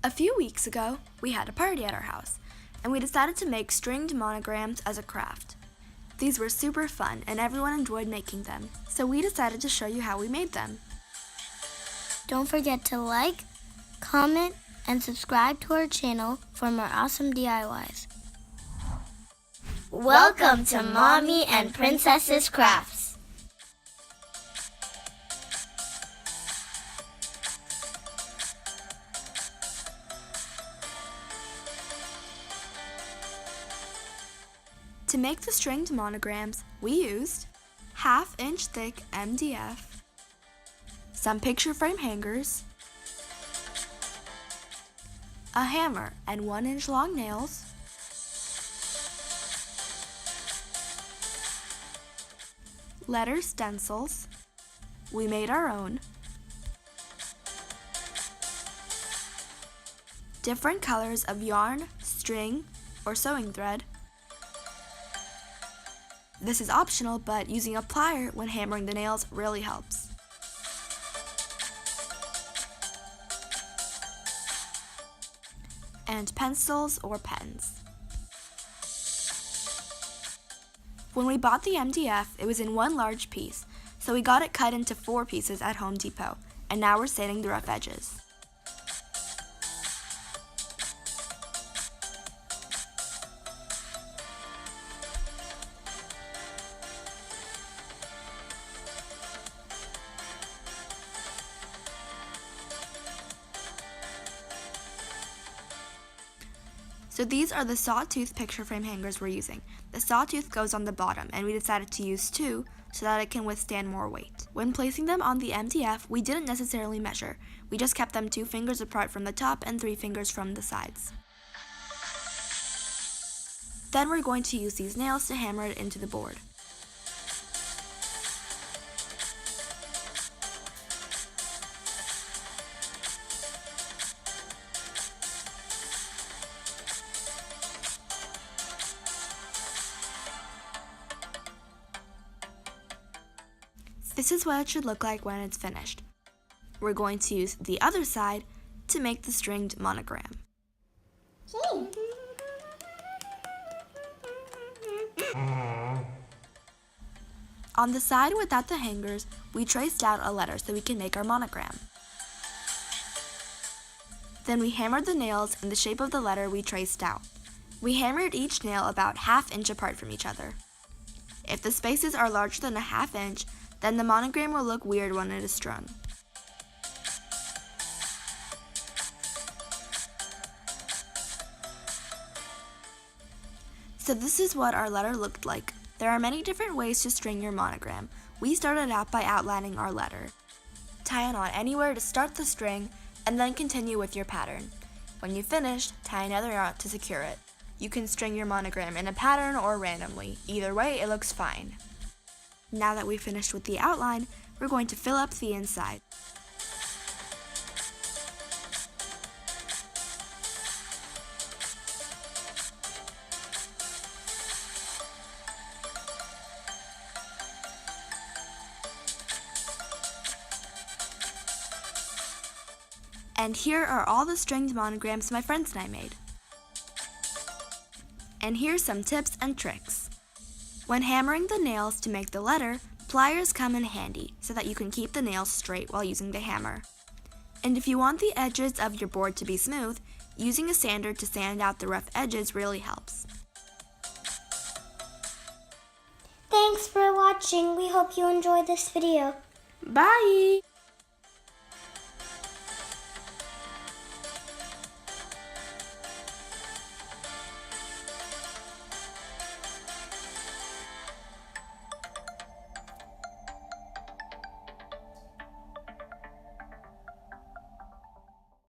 A few weeks ago, we had a party at our house, and we decided to make stringed monograms as a craft. These were super fun, and everyone enjoyed making them, so we decided to show you how we made them. Don't forget to like, comment, and subscribe to our channel for more awesome DIYs. Welcome to Mommy&Princesses Crafts. To make the stringed monograms, we used 1/2-inch thick MDF, some picture frame hangers, a hammer and 1-inch long nails, letter stencils, we made our own, different colors of yarn, string, or sewing thread. This is optional, but using a plier when hammering the nails really helps. And pencils or pens. When we bought the MDF, it was in one large piece, so we got it cut into 4 pieces at Home Depot, and now we're sanding the rough edges. So these are the Sawtooth picture frame hangers we're using. The Sawtooth goes on the bottom, and we decided to use 2 so that it can withstand more weight. When placing them on the MDF, we didn't necessarily measure. We just kept them 2 fingers apart from the top and 3 fingers from the sides. Then we're going to use these nails to hammer it into the board. This is what it should look like when it's finished. We're going to use the other side to make the stringed monogram. On the side without the hangers, we traced out a letter so we can make our monogram. Then we hammered the nails in the shape of the letter we traced out. We hammered each nail about 1/2 inch apart from each other. If the spaces are larger than 1/2 inch, then the monogram will look weird when it is strung. So this is what our letter looked like. There are many different ways to string your monogram. We started out by outlining our letter. Tie it on anywhere to start the string, and then continue with your pattern. When you've finished, tie another knot to secure it. You can string your monogram in a pattern or randomly. Either way, it looks fine. Now that we've finished with the outline, we're going to fill up the inside. And here are all the stringed monograms my friends and I made. And here's some tips and tricks. When hammering the nails to make the letter, pliers come in handy so that you can keep the nails straight while using the hammer. And if you want the edges of your board to be smooth, using a sander to sand out the rough edges really helps. Thanks for watching. We hope you enjoyed this video. Bye!